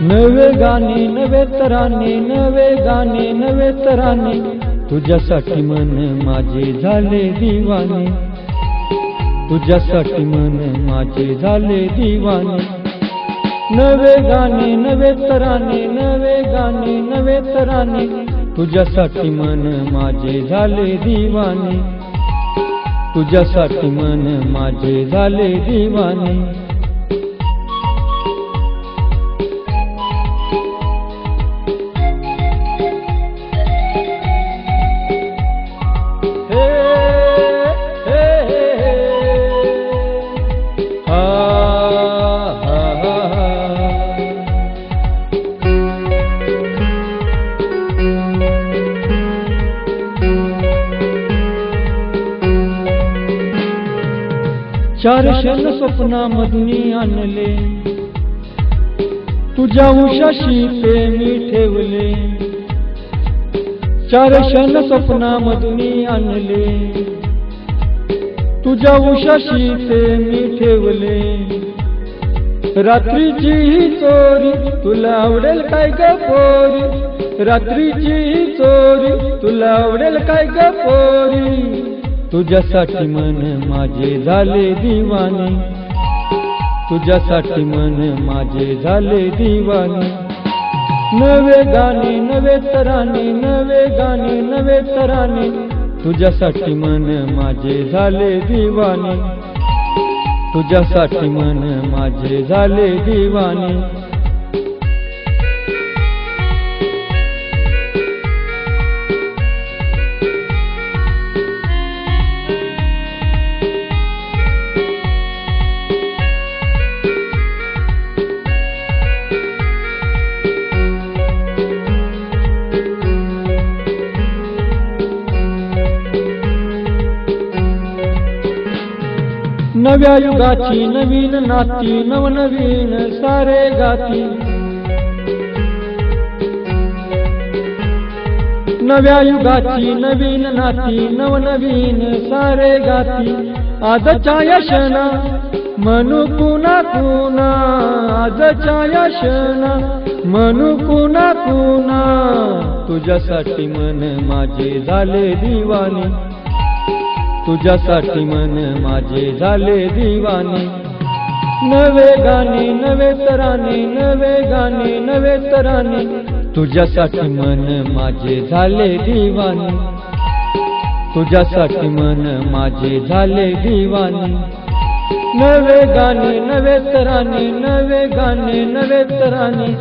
नवे गाणे नवे तराने, नवे गाणे नवे तराने, तुझ्यासाठी मन माझे झाले दिवाने, तुझ्यासाठी मन माझे झाले दिवाने। नवे गाणे नवे तराने, नवे गाणे नवे तराने, तुझ्यासाठी मन माझे झाले दिवाने, तुझ्यासाठी मन माझे झाले दिवाने। चार क्षण स्वप्नामधून आणले, तुझ्या उशाशी ते मी ठेवले। चार क्षण स्वप्नामधून आणले, तुझ्या उशाशी ते मी ठेवले। रात्रीची ही चोरी तुला आवडेल काय ग पोरी, रात्रीची ही चोरी तुला आवडेल काय ग पोरी। तुझ्यासाठी मन माझे झाले दिवाने, तुझ्यासाठी मन माझे झाले दिवाने। नवे गाणे नवे तराने, नवे गाणे नवे तराने, तुझ्यासाठी मन माझे झाले दिवाने, तुझ्यासाठी मन माझे झाले दिवाने। नव्या युगाची नवीन नाती, नवनवीन सारे गाती। नव्या युगाची नवीन नाती, नवनवीन सारे गाती। आजच्या यशना म्हणू कुणा कुणा, आजच्या यशना म्हणू कुणा कुणा। तुझ्यासाठी मन माझे झाले दिवाने, तुझ्यासाठी मन माझे झाले दिवाने। नवे गाणे नवे तराने, नवे गाणे नवे तराने, तुझ्यासाठी मन माझे झाले दिवाने, तुझ्यासाठी मन माझे झाले दिवाने। नवे गाणे नवे तराने, नवे गाणे नवे तराने,